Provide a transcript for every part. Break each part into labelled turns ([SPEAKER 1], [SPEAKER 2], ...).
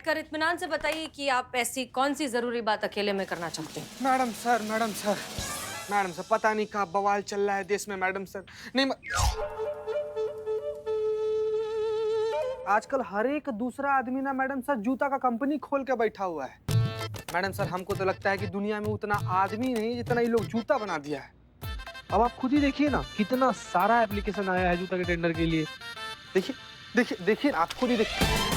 [SPEAKER 1] बैठकर इत्मीनान से बताइए कि आप ऐसी कौन सी जरूरी बात अकेले में करना चाहते हैं।
[SPEAKER 2] मैडम सर पता नहीं कहाँ बवाल चल रहा है देश में मैडम सर। नहीं आजकल हर एक दूसरा आदमी ना मैडम सर जूता का कंपनी खोल के बैठा हुआ है। मैडम सर हमको तो लगता है कि दुनिया में उतना आदमी नहीं जितना ये लोग जूता बना दिया है। अब आप खुद ही देखिए ना कितना सारा एप्लीकेशन आया है जूता के टेंडर के लिए। देखिए आप खुद ही देखिए।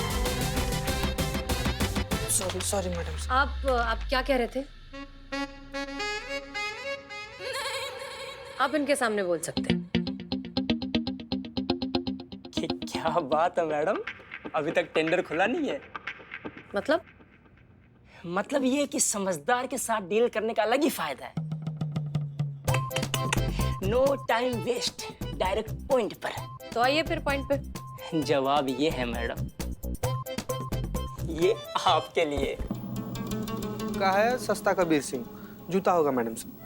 [SPEAKER 2] Sorry madam.
[SPEAKER 1] आप क्या कह रहे थे? आप इनके सामने बोल सकते हैं।
[SPEAKER 3] क्या बात है मैडम, अभी तक टेंडर खुला नहीं है? मतलब ये कि समझदार के साथ डील करने का अलग ही फायदा है। No time waste, direct point पर।
[SPEAKER 1] तो आइए फिर पॉइंट पे।
[SPEAKER 3] जवाब ये है मैडम, ये आपके लिए।
[SPEAKER 2] का है सस्ता कबीर सिंह जूता होगा मैडम सर।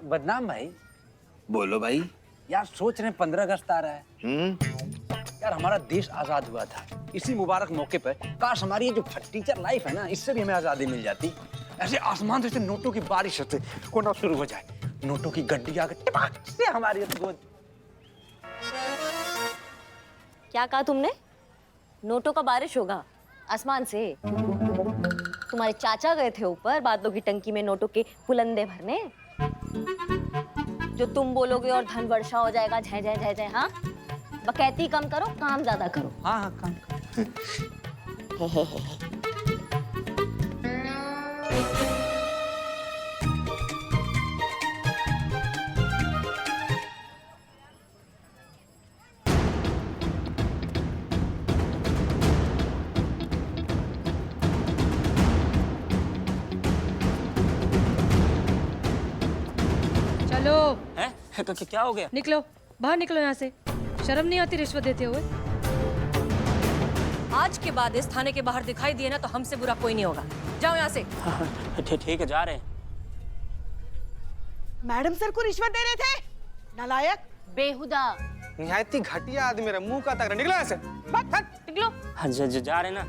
[SPEAKER 4] बदनाम भाई।
[SPEAKER 2] बोलो भाई।
[SPEAKER 4] यार सोच रहे हैं 15 अगस्त आ रहा है। यार हमारा देश आजाद हुआ था, इसी मुबारक मौके पर काश हमारी ये जो टीचर लाइफ है ना, इससे भी हमें आजादी मिल जाती। ऐसे आसमान से नोटों की बारिश होती, कोना शुरू हो जाए, नोटों की गड्डी आकर टपक से हमारी गोद।
[SPEAKER 5] क्या कहा तुमने? नोटों का बारिश होगा आसमान से? तुम्हारे चाचा गए थे ऊपर बादलों की टंकी में नोटों के पुलंदे भरने। जो तुम बोलोगे और धन वर्षा हो जाएगा, जय जय जय जय। हाँ, बकैती कम करो, काम ज्यादा करो।
[SPEAKER 4] हाँ काम
[SPEAKER 1] चलो
[SPEAKER 3] हैं? क्या हो गया?
[SPEAKER 1] निकलो, बाहर निकलो यहाँ से। शर्म नहीं आती रिश्वत देते हुए? आज के बाद इस थाने के बाहर दिखाई दिए ना तो हमसे बुरा कोई नहीं होगा। जाओ यहाँ से।
[SPEAKER 3] ठीक है, जा रहे हैं।
[SPEAKER 6] मैडम सर को रिश्वत दे रहे थे, नालायक।
[SPEAKER 5] बेहुदा।
[SPEAKER 2] निहायत ही घटिया आदमी, मेरा मुंह का तगड़ा। निकलो ऐसे।
[SPEAKER 5] निकलो।
[SPEAKER 3] हाँ, जा रहे हैं ना।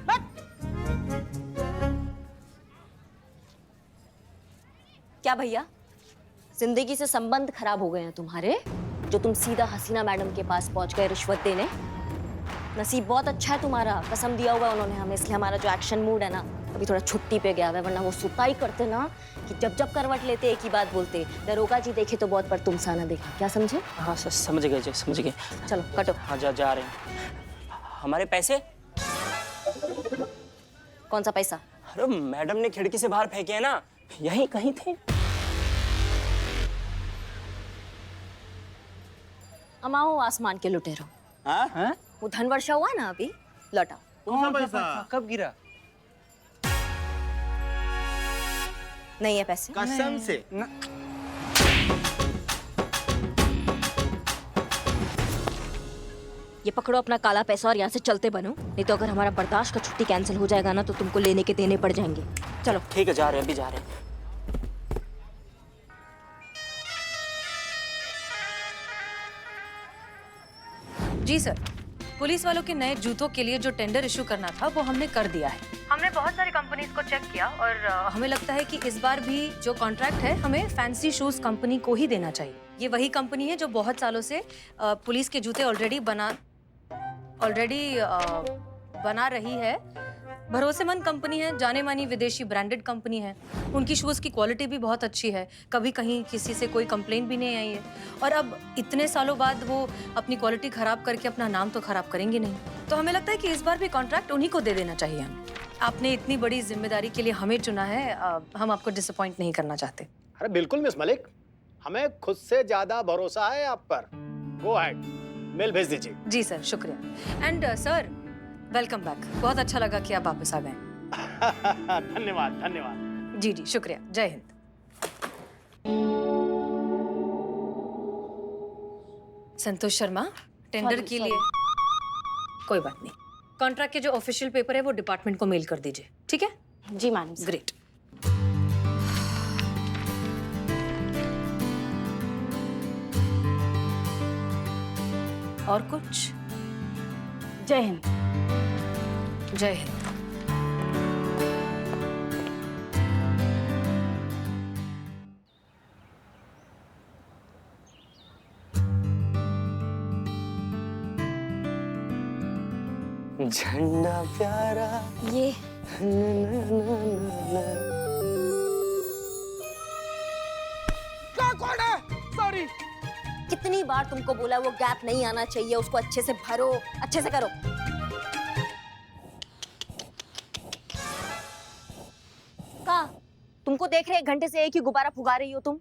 [SPEAKER 5] क्या भैया, जिंदगी से संबंध खराब हो गए हैं तुम्हारे, जो तुम सीधा हसीना मैडम के पास पहुंच गए रिश्वत देने? नसीब बहुत अच्छा है तुम्हारा, कसम दिया हुआ उन्होंने हमें, इसलिए हमारा जो एक्शन मूड है ना अभी थोड़ा छुट्टी पे गया हुआ है, वरना वो सुताई करते ना कि जब करवट लेते एक ही बात बोलते, दरोगा जी देखे तो बहुत पर तुम सा ना देखा। क्या समझे?
[SPEAKER 3] हाँ समझ गए।
[SPEAKER 5] चलो कटो।
[SPEAKER 3] हाँ जा रहे हैं। हमारे पैसे?
[SPEAKER 5] कौन सा पैसा?
[SPEAKER 3] अरे मैडम ने खिड़की से बाहर फेंके हैं ना, यहीं कहीं थे।
[SPEAKER 5] अमाओ आसमान के लुटेरो।
[SPEAKER 4] हाँ?
[SPEAKER 5] वो धन वर्षा हुआ ना अभी, लौटाओ।
[SPEAKER 4] कौन सा पैसा? कब गिरा?
[SPEAKER 5] नहीं है पैसे?
[SPEAKER 2] कसम से
[SPEAKER 5] ये पकड़ो अपना काला पैसा और यहाँ से चलते बनो, नहीं तो अगर हमारा बर्दाश्त का छुट्टी कैंसिल हो जाएगा ना तो तुमको लेने के देने पड़ जाएंगे। चलो।
[SPEAKER 3] ठीक है, जा रहे हैं, अभी जा रहे हैं।
[SPEAKER 1] जी सर, पुलिस वालों के नए जूतों के लिए जो टेंडर इशू करना था वो हमने कर दिया है। हमने बहुत सारी कंपनीज को चेक किया और हमें लगता है कि इस बार भी जो कॉन्ट्रैक्ट है हमें फैंसी शूज कंपनी को ही देना चाहिए। ये वही कंपनी है जो बहुत सालों से पुलिस के जूते ऑलरेडी बना रही है। भरोसेमंद कंपनी है, जाने मानी विदेशी ब्रांडेड कंपनी है। उनकी शूज़ की क्वालिटी भी बहुत अच्छी है, कभी कहीं किसी से कोई कंप्लेंट भी नहीं आई है। और अब इतने सालों बाद वो अपनी क्वालिटी खराब करके अपना नाम तो खराब करेंगे नहीं, तो हमें लगता है कि इस बार भी कॉन्ट्रैक्ट उन्हीं को दे देना चाहिए हमें। आपने इतनी बड़ी जिम्मेदारी के लिए हमें चुना है, हम आपको डिसअपॉइंट नहीं करना चाहते।
[SPEAKER 7] अरे बिल्कुल मिस मलिक, हमें खुद से ज्यादा भरोसा है आप पर। Go ahead. मेल भेज दीजिए।
[SPEAKER 1] जी सर, शुक्रिया। And sir, welcome back. बहुत अच्छा लगा कि आप वापस आ गए।
[SPEAKER 7] धन्यवाद धन्यवाद।
[SPEAKER 1] जी जी, शुक्रिया। जय हिंद। संतोष शर्मा, टेंडर के लिए कोई बात नहीं। कॉन्ट्रैक्ट के जो ऑफिशियल पेपर है वो डिपार्टमेंट को मेल कर दीजिए, ठीक है?
[SPEAKER 5] जी मैडम।
[SPEAKER 1] ग्रेट। और कुछ?
[SPEAKER 6] जय हिंद।
[SPEAKER 1] जय हिंद।
[SPEAKER 3] झंडा प्यारा।
[SPEAKER 5] ये
[SPEAKER 2] क्या कौन है? सॉरी।
[SPEAKER 5] कितनी बार तुमको बोला वो गैप नहीं आना चाहिए, उसको अच्छे से भरो, अच्छे से करो। का तुमको देख रहे 1 घंटे से एक ही गुब्बारा फुगा रही हो तुम।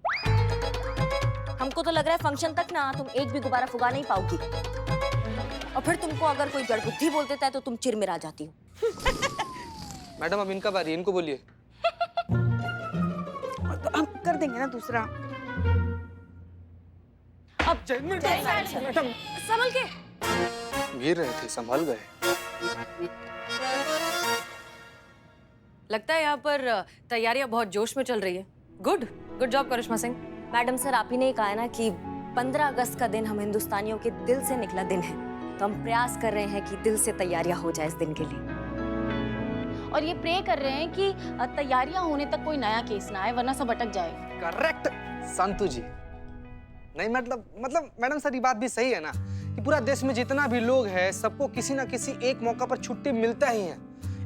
[SPEAKER 5] हमको तो लग रहा है फंक्शन तक ना तुम एक भी गुब्बारा फुगा नहीं पाओगी। और फिर तुमको अगर कोई जड़बुद्धि बोल देता है तो तुम चिरमिरा जाती हो।
[SPEAKER 2] मैडम अब इनका बारी, इनको बोलिए।
[SPEAKER 6] हम कर देंगे ना दूसरा।
[SPEAKER 2] अब मैडम
[SPEAKER 5] संभल के।
[SPEAKER 2] गिर रहे थे, संभल गए।
[SPEAKER 1] लगता है यहाँ पर तैयारियां बहुत जोश में चल रही है। गुड गुड जॉब करिश्मा सिंह।
[SPEAKER 5] मैडम सर, आप ही ने कहा है ना कि 15 अगस्त का दिन हम हिंदुस्तानियों के दिल से निकला दिन है, तो हम प्रयास कर रहे हैं कि दिल से तैयारियां हो जाए इस दिन के लिए।
[SPEAKER 8] और ये प्रे कर रहे हैं कि तैयारियां होने तक कोई नया केस ना आए, वरना सब अटक जाए।
[SPEAKER 2] करेक्ट संतु जी। नहीं मतलब मैडम सर, ये बात भी सही है ना कि पूरा देश में जितना भी लोग हैं सबको किसी ना किसी एक मौका पर छुट्टी मिलता ही है।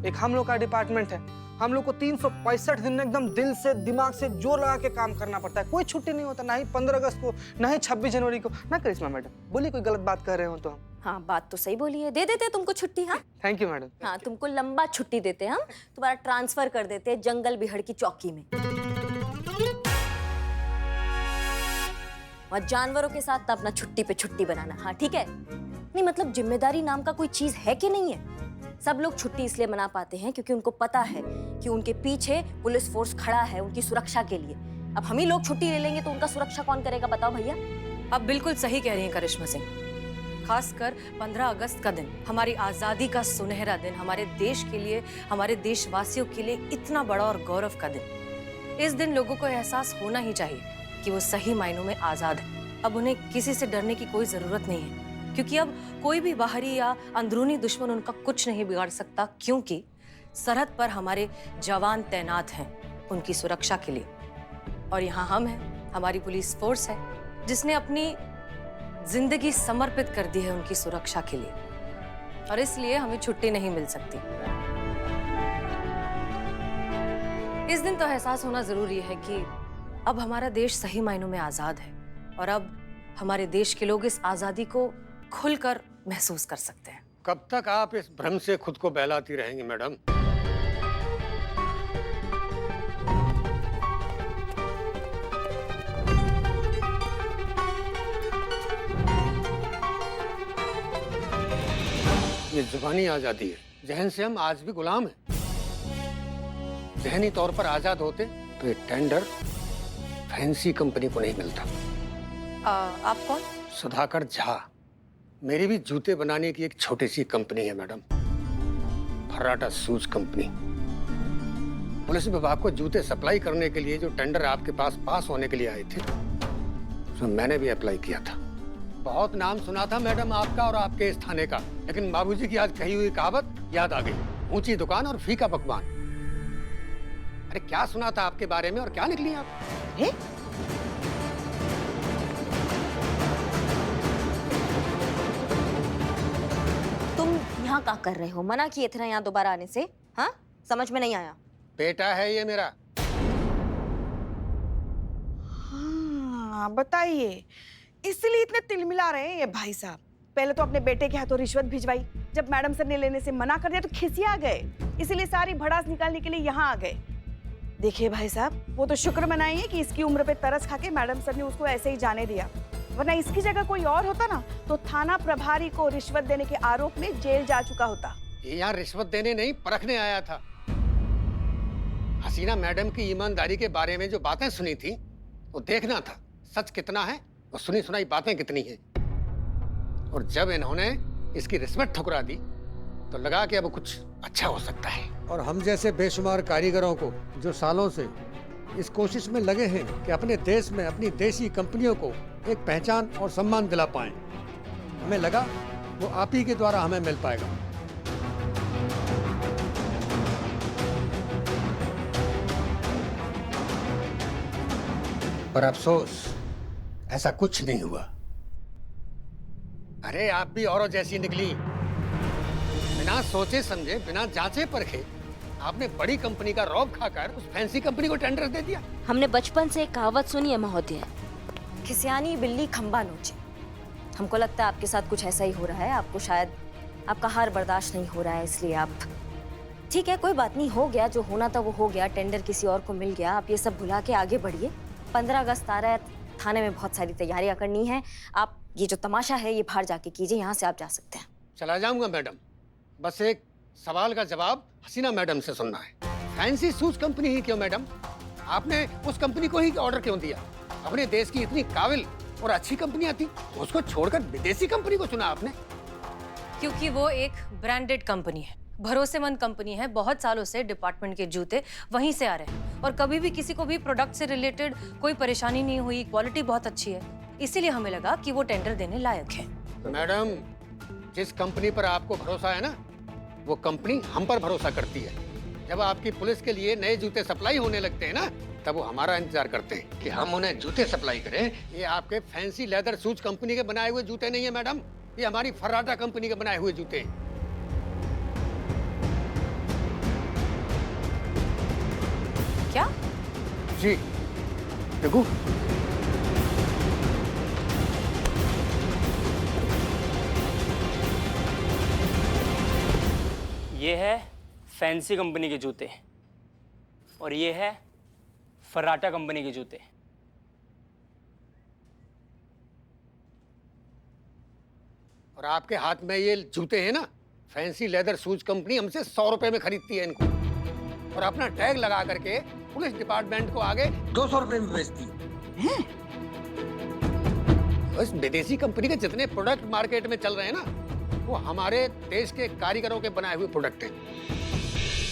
[SPEAKER 2] एक हम लोग का डिपार्टमेंट है, हम लोग को 365 दिन में एकदम दिल से दिमाग से जोर लगा के काम करना पड़ता है। कोई छुट्टी नहीं होता, ना ही 15 अगस्त को, ना ही 26 जनवरी को। ना करिश्मा मैडम, बोलिए कोई गलत बात कर रहे हो तो हम।
[SPEAKER 5] हाँ, बात तो सही बोली है। दे देते हैं तुमको छुट्टी। हाँ
[SPEAKER 2] थैंक यू मैडम।
[SPEAKER 5] हाँ, तुमको लंबा छुट्टी देते हैं हम, तुम्हारा ट्रांसफर कर देते हैं जंगल बिहड़ की चौकी में। और जानवरों के साथ अपना छुट्टी पे छुट्टी बनाना। हाँ ठीक है। नहीं मतलब जिम्मेदारी नाम का कोई चीज है कि नहीं है? सब लोग छुट्टी इसलिए मना पाते हैं क्योंकि उनको पता है कि उनके पीछे पुलिस फोर्स खड़ा है उनकी सुरक्षा के लिए। अब हम ही लोग छुट्टी ले लेंगे तो उनका सुरक्षा कौन करेगा, बताओ भैया?
[SPEAKER 1] आप बिल्कुल सही कह रही हैं करिश्मा सिंह। खासकर 15 अगस्त का दिन, हमारी आज़ादी का सुनहरा दिन, हमारे देश के लिए, हमारे देशवासियों के लिए इतना बड़ा और गौरव का दिन। इस दिन लोगों को एहसास होना ही चाहिए कि वो सही मायनों में आज़ाद है। अब उन्हें किसी से डरने की कोई ज़रूरत नहीं है, क्योंकि अब कोई भी बाहरी या अंदरूनी दुश्मन उनका कुछ नहीं बिगाड़ सकता, क्योंकि सरहद पर हमारे जवान तैनात हैं उनकी सुरक्षा के लिए। और यहाँ हम हैं, हमारी पुलिस फोर्स है जिसने अपनी जिंदगी समर्पित कर दी है उनकी सुरक्षा के लिए, और इसलिए हमें छुट्टी नहीं मिल सकती। इस दिन तो एहसास होना जरूरी है कि अब हमारा देश सही मायनों में आजाद है, और अब हमारे देश के लोग इस आजादी को खुलकर महसूस कर सकते हैं।
[SPEAKER 9] कब तक आप इस भ्रम से खुद को बहलाती रहेंगी मैडम? ये जुबानी आजादी है, जहन से हम आज भी गुलाम हैं। जहनी तौर पर आजाद होते तो ये टेंडर फैंसी कंपनी को नहीं मिलता।
[SPEAKER 1] आप कौन?
[SPEAKER 9] सुधाकर झा। मेरी भी जूते बनाने की एक छोटी सी कंपनी है मैडम, फर्राटा शूज कंपनी। पुलिस विभाग को जूते सप्लाई करने के लिए जो टेंडर आपके पास होने के लिए आए थे, उसमें मैंने भी अप्लाई किया था। बहुत नाम सुना था मैडम आपका और आपके इस थाने का, लेकिन बाबूजी की आज कही हुई कहावत याद आ गई, ऊंची दुकान और फीका पकवान। अरे क्या सुना था आपके बारे में और क्या निकली आप?
[SPEAKER 5] तुम यहाँ क्या कर रहे हो? मना किए थे ना यहाँ दोबारा आने से। हाँ, समझ में नहीं आया?
[SPEAKER 9] बेटा है ये मेरा।
[SPEAKER 6] हाँ बताइए, इसलिए इतने तिलमिला रहे हैं ये भाई साहब। पहले तो अपने बेटे के हाथों रिश्वत भिजवाई, जब मैडम सर ने लेने से मना कर दिया तो खिसिया गए, इसीलिए सारी भड़ास निकालने के लिए यहाँ आ गए। देखिए भाई साहब, वो तो शुक्र मनाइए कि इसकी उम्र पे तरस खा के मैडम सर ने उसको ऐसे ही जाने दिया, वरना इसकी जगह कोई और होता ना तो थाना प्रभारी को रिश्वत देने के आरोप में जेल जा चुका होता।
[SPEAKER 9] ये यहाँ रिश्वत देने नहीं परखने आया था। हसीना मैडम की ईमानदारी के बारे में जो बातें सुनी थी वो देखना था सच कितना है और सुनी सुनाई बातें कितनी हैं। और जब इन्होंने इसकी रिश्वत ठुकरा दी तो लगा कि अब कुछ अच्छा हो सकता है। और हम जैसे बेशुमार कारीगरों को जो सालों से इस कोशिश में लगे हैं कि अपने देश में अपनी देसी कंपनियों को एक पहचान और सम्मान दिला पाएं, हमें लगा वो आप ही के द्वारा हमें मिल पाएगा। पर अफसोस ऐसा कुछ नहीं हुआ। अरे आप भी औरों जैसी निकली। बिना सोचे समझे, बिना जांचे परखे आपने बड़ी कंपनी का रौब खाकर उस फैंसी कंपनी को टेंडर दे दिया।
[SPEAKER 5] हमने बचपन से एक कहावत सुनी है महोदय, खिसियानी बिल्ली खंबा नोचे। हमको लगता है आपके साथ कुछ ऐसा ही हो रहा है। आपको शायद आपका हार बर्दाश्त नहीं हो रहा है, इसलिए आप ठीक है, कोई बात नहीं, हो गया जो होना था वो हो गया। टेंडर किसी और को मिल गया। आप ये सब भुला के आगे बढ़िए। 15 अगस्त आ रहा है, थाने में बहुत सारी तैयारियां करनी है। आप ये जो तमाशा है ये बाहर जाके कीजिए, यहाँ से आप जा सकते हैं।
[SPEAKER 9] चला जाऊंगा मैडम, बस एक सवाल का जवाब हसीना मैडम से सुनना है। फैंसी शूज कंपनी ही क्यों मैडम? आपने उस कंपनी को ही ऑर्डर क्यों दिया? अपने देश की इतनी काबिल और अच्छी कंपनियां थी, उसको छोड़कर विदेशी कंपनी को चुना आपने?
[SPEAKER 1] क्योंकि वो एक ब्रांडेड कंपनी है, भरोसेमंद कंपनी है। बहुत सालों से डिपार्टमेंट के जूते वहीं से आ रहे हैं और कभी भी किसी को भी प्रोडक्ट से रिलेटेड कोई परेशानी नहीं हुई। क्वालिटी बहुत अच्छी है, इसीलिए हमें लगा कि वो टेंडर देने लायक है।
[SPEAKER 9] मैडम, जिस कंपनी पर आपको भरोसा है ना, वो कंपनी हम पर भरोसा करती है। जब आपकी पुलिस के लिए नए जूते सप्लाई होने लगते हैं ना, तब वो हमारा इंतजार करते हैं कि हम उन्हें जूते सप्लाई करें। ये आपके फैंसी लेदर शूज कंपनी के बनाए हुए जूते नहीं है मैडम, ये हमारी फर्राटा कंपनी के बनाए हुए जूते हैं।
[SPEAKER 1] क्या?
[SPEAKER 9] जी देखो,
[SPEAKER 3] ये है फैंसी कंपनी के जूते और ये है फर्राटा कंपनी के जूते।
[SPEAKER 9] और आपके हाथ में ये जूते हैं ना, फैंसी लेदर शूज कंपनी हमसे 100 रुपए में खरीदती है इनको और अपना टैग लगा करके पुलिस डिपार्टमेंट को आगे 200 रुपए में बेचती है। इस विदेशी कंपनी के जितने प्रोडक्ट मार्केट में चल रहे हैं ना, वो हमारे देश के कारीगरों के बनाए हुए प्रोडक्ट हैं।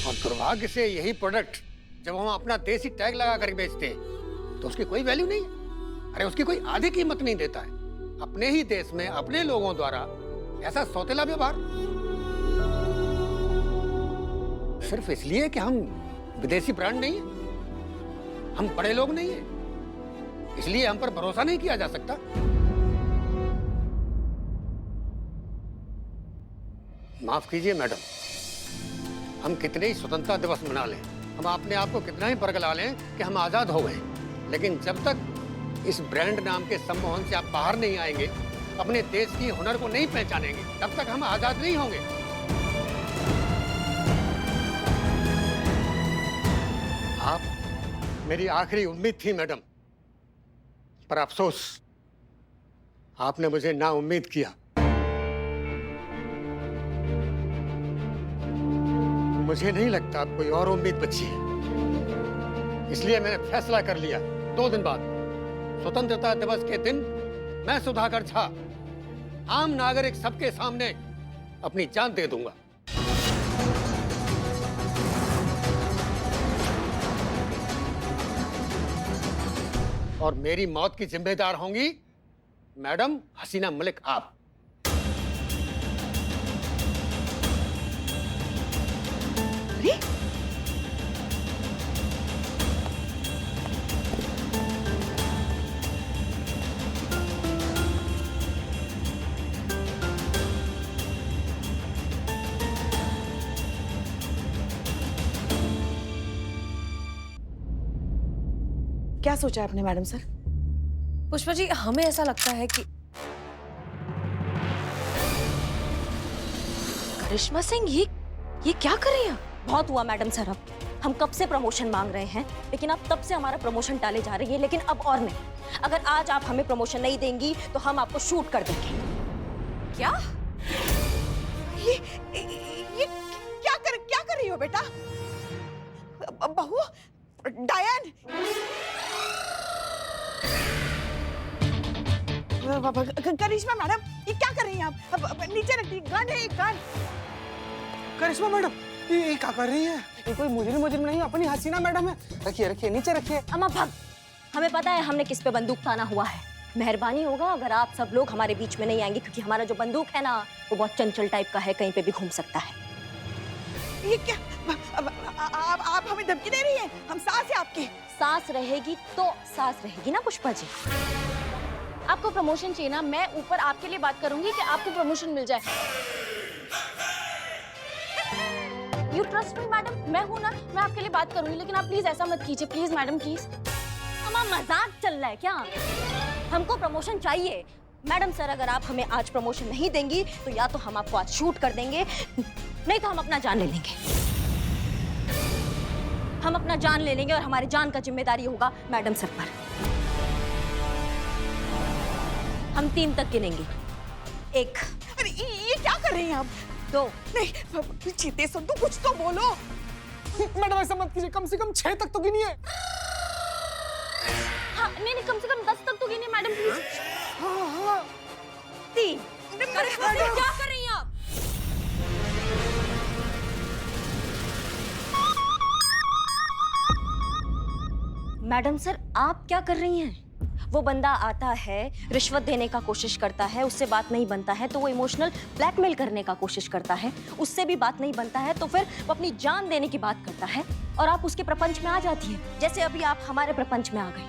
[SPEAKER 9] और दुर्भाग्य से यही प्रोडक्ट जब हम अपना देसी टैग लगा कर बेचते हैं तो उसकी कोई वैल्यू नहीं है। अरे उसकी कोई आधी कीमत नहीं देता है। अपने ही देश में अपने लोगों द्वारा ऐसा सौतेला व्यवहार, सिर्फ इसलिए कि हम विदेशी ब्रांड नहीं है, हम बड़े लोग नहीं है, इसलिए हम पर भरोसा नहीं किया जा सकता। माफ कीजिए मैडम, हम कितने ही स्वतंत्रता दिवस मना लें, हम अपने आप को कितना ही बरगला लें कि हम आजाद हो गए, लेकिन जब तक इस ब्रांड नाम के सम्मोहन से आप बाहर नहीं आएंगे, अपने देश की हुनर को नहीं पहचानेंगे, तब तक हम आजाद नहीं होंगे। आप मेरी आखिरी उम्मीद थी मैडम, पर अफसोस आपने मुझे ना उम्मीद किया। मुझे नहीं लगता अब कोई और उम्मीद बची है, इसलिए मैंने फैसला कर लिया 2 दिन बाद स्वतंत्रता दिवस के दिन मैं सुधाकर झा आम नागरिक सबके सामने अपनी जान दे दूंगा। और मेरी मौत की जिम्मेदार होंगी मैडम हसीना मलिक आप।
[SPEAKER 6] अरे क्या सोचा है आपने मैडम सर?
[SPEAKER 1] पुष्पा जी, हमें ऐसा लगता है कि करिश्मा सिंह ये क्या कर रही हैं?
[SPEAKER 5] बहुत हुआ मैडम सर, अब हम कब से प्रमोशन मांग रहे हैं, लेकिन आप तब से हमारा प्रमोशन टाले जा रही है। लेकिन अब और नहीं, अगर आज आप हमें प्रमोशन नहीं देंगी तो हम आपको शूट कर देंगे।
[SPEAKER 1] क्या?
[SPEAKER 6] ये क्या कर रही हो बेटा? बहू, डायन, करिश्मा मैडम, ये क्या कर रही हैं आप? अब नीचे रख दी, गन है, गन।
[SPEAKER 2] करिश्मा मैडम, ये क्या कर रही है? ये कोई मुजरिम नहीं, अपनी हसीना मैडम है। रखिए रखिए, नीचे रखिए।
[SPEAKER 5] अम्मा भाग, हमें पता है हमने किस पे बंदूक ताना हुआ है। मेहरबानी होगा अगर आप सब लोग हमारे बीच में नहीं आएंगे, क्योंकि हमारा जो बंदूक है ना वो बहुत चंचल टाइप का है, कहीं पे भी घूम सकता है।
[SPEAKER 6] ये क्या? आप हमें धमकी दे रही हैं? हम सास है आपकी।
[SPEAKER 5] सांस रहेगी तो सांस रहेगी ना पुष्पा जी।
[SPEAKER 8] आपको प्रमोशन चाहिए ना, मैं ऊपर आपके लिए बात करूंगी कि आपको प्रमोशन मिल जाए। यू ट्रस्ट मी मैडम, मैं हूं ना, मैं आपके लिए बात करूंगी, लेकिन आप प्लीज ऐसा मत कीजिए, प्लीज मैडम, प्लीज।
[SPEAKER 5] अम्मा मजाक चल रहा है क्या? हमको प्रमोशन चाहिए मैडम सर। अगर आप हमें आज प्रमोशन नहीं देंगी तो या तो हम आपको आज शूट कर देंगे, नहीं तो हम अपना जान ले लेंगे। हम अपना जान ले लेंगे और हमारी जान का जिम्मेदारी होगा मैडम सर पर। हम 3 तक गिनेंगे। 1,
[SPEAKER 6] अरे ये क्या कर रही हैं आप?
[SPEAKER 5] 2,
[SPEAKER 6] नहीं, चीते संतु, कुछ तो बोलो।
[SPEAKER 2] मैडम ऐसा मत कीजिए, कम से कम 6 तक तो गिनिए।
[SPEAKER 8] हाँ, नहीं, कम से कम 10 तक तो गिनिए मैडम, प्लीज।
[SPEAKER 5] 3।
[SPEAKER 1] करिश्मा सिंह, क्या कर रही हैं आप?
[SPEAKER 5] मैडम सर, आप क्या कर रही हैं? वो बंदा आता है, रिश्वत देने का कोशिश करता है, उससे बात नहीं बनता है तो वो इमोशनल ब्लैकमेल करने का कोशिश करता है, उससे भी बात नहीं बनता है तो फिर वो अपनी जान देने की बात करता है, और आप उसके प्रपंच में आ जाती हैं, जैसे अभी आप हमारे प्रपंच में आ गई।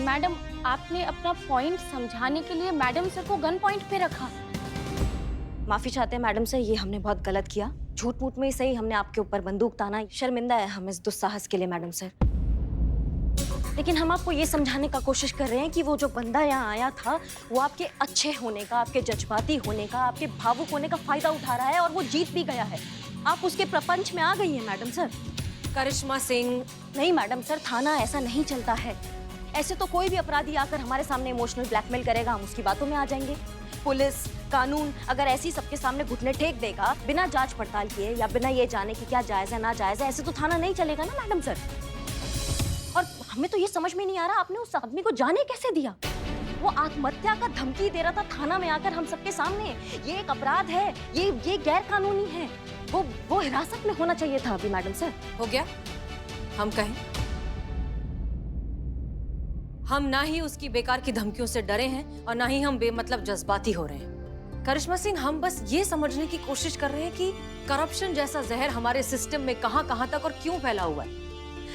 [SPEAKER 8] मैडम, आपने अपना पॉइंट समझाने के लिए मैडम सर को गन पॉइंट पे रखा।
[SPEAKER 5] माफी चाहते हैं मैडम सर, ये हमने बहुत गलत किया। झूठ मूठ में ही सही हमने आपके ऊपर बंदूक ताना, शर्मिंदा है हम इस दुस्साहस के लिए मैडम सर। लेकिन हम आपको ये समझाने का कोशिश कर रहे हैं कि वो जो बंदा यहाँ आया था वो आपके अच्छे होने का, आपके जज्बाती होने का, आपके भावुक होने का फायदा उठा रहा है, और वो जीत भी गया है। आप उसके प्रपंच में आ गई हैं मैडम सर।
[SPEAKER 1] करिश्मा सिंह,
[SPEAKER 5] नहीं मैडम सर, थाना ऐसा नहीं चलता है। ऐसे तो कोई भी अपराधी आकर हमारे सामने इमोशनल ब्लैकमेल करेगा, हम उसकी बातों में आ जाएंगे। पुलिस, कानून अगर ऐसी सबके सामने घुटने टेक देगा बिना जांच पड़ताल किए या बिना ये जाने कि क्या जायज है ना जायज है, ऐसे तो थाना नहीं चलेगा ना मैडम सर। और हमें तो ये समझ में नहीं आ रहा, आपने उस आदमी को जाने कैसे दिया? वो आत्महत्या का धमकी दे रहा था थाना में आकर हम सबके सामने। ये एक अपराध है, ये गैर कानूनी है। वो हिरासत में होना चाहिए था अभी मैडम सर।
[SPEAKER 1] हो गया? हम कहें, हम ना ही उसकी बेकार की धमकियों से डरे हैं और ना ही हम बेमतलब जज्बाती हो रहे हैं। करिश्मा सिंह, हम बस ये समझने की कोशिश कर रहे हैं कि करप्शन जैसा जहर हमारे सिस्टम में कहां तक और क्यों फैला हुआ है,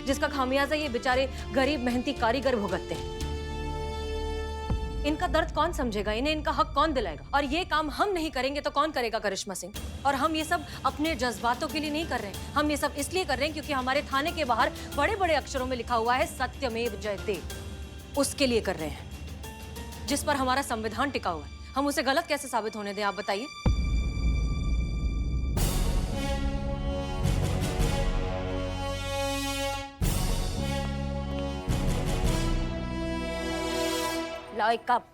[SPEAKER 1] जिसका खामियाजा ये बेचारे गरीब मेहनती कारीगर भुगतते हैं। इनका दर्द कौन समझेगा, इन्हें इनका हक कौन दिलाएगा? और ये काम हम नहीं करेंगे तो कौन करेगा करिश्मा सिंह? और हम ये सब अपने जज्बातों के लिए नहीं कर रहे हैं, हम ये सब इसलिए कर रहे हैं क्योंकि हमारे थाने के बाहर बड़े बड़े अक्षरों में लिखा हुआ है सत्यमेव जयते। उसके लिए कर रहे हैं जिस पर हमारा संविधान टिका हुआ है। हम उसे गलत कैसे साबित होने दें, आप बताइए।
[SPEAKER 5] लाओ एक कप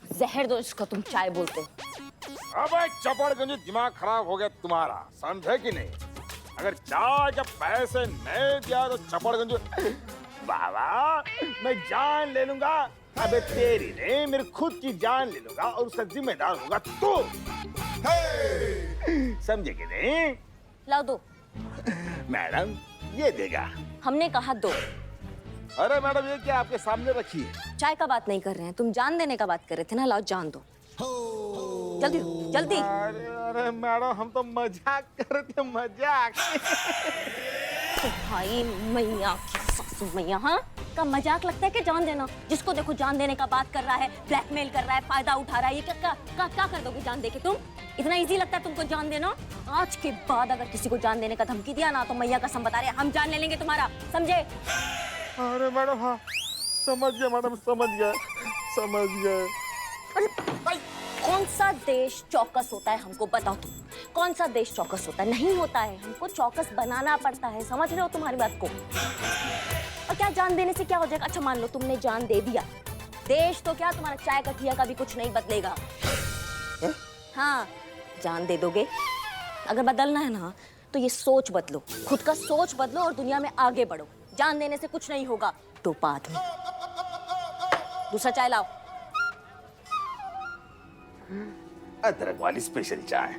[SPEAKER 5] जहर दो इसको, तुम चाय बोलते हो।
[SPEAKER 7] अबे चपड़गंज, दिमाग खराब हो गया तुम्हारा, समझे कि नहीं? अगर चाय के पैसे नहीं दिया तो चपड़गंज बाबा मैं जान ले लूंगा। अबे तेरी नहीं, मेरी खुद की जान ले लूंगा और उसका जिम्मेदार होगा तू। समझे कि नहीं?
[SPEAKER 5] लाओ दो।
[SPEAKER 7] मैडम ये देगा।
[SPEAKER 5] हमने कहा दो।
[SPEAKER 7] अरे मैडम ये क्या आपके सामने रखी है?
[SPEAKER 5] चाय का बात नहीं कर रहे हैं, तुम जान देने का बात कर रहे थे ना। लाओ जान दो, जल्दी दो, जल्दी।
[SPEAKER 7] अरे मैडम हम तो मजाक कर रहे थे, मजाक।
[SPEAKER 5] भाई मैया की सासू मैया, हाँ का मजाक लगता है कि जान देना? जिसको देखो जान देने का बात कर रहा है, ब्लैकमेल कर रहा है, फायदा उठा रहा है। ये क्या कर दोगे जान देके? तुम इतना इजी लगता है तुमको जान देना? आज के बाद अगर किसी को जान देने का धमकी दिया ना तो मैया कसम बता रहे हैं हम जान ले लेंगे तुम्हारा, समझे?
[SPEAKER 7] अरे मैडम हाँ समझ गया मैडम, समझ गया।
[SPEAKER 5] अरे कौन सा देश चौकस होता है हमको बताओ तुम? कौन सा देश चौकस होता है? नहीं होता है। हमको चौकस बनाना पड़ता है। समझ रहे हो तुम्हारी बात को? और क्या जान देने से क्या हो जाएगा? अच्छा मान लो तुमने जान दे दिया, देश तो क्या तुम्हारा चाय कठिया का भी कुछ नहीं बदलेगा। हाँ, जान दे दोगे। अगर बदलना है ना तो ये सोच बदलो, खुद का सोच बदलो और दुनिया में आगे बढ़ो। जान देने से कुछ नहीं होगा। टोपा आदमी। दूसरा चाय लाओ।
[SPEAKER 7] अदरक वाली स्पेशल चाय।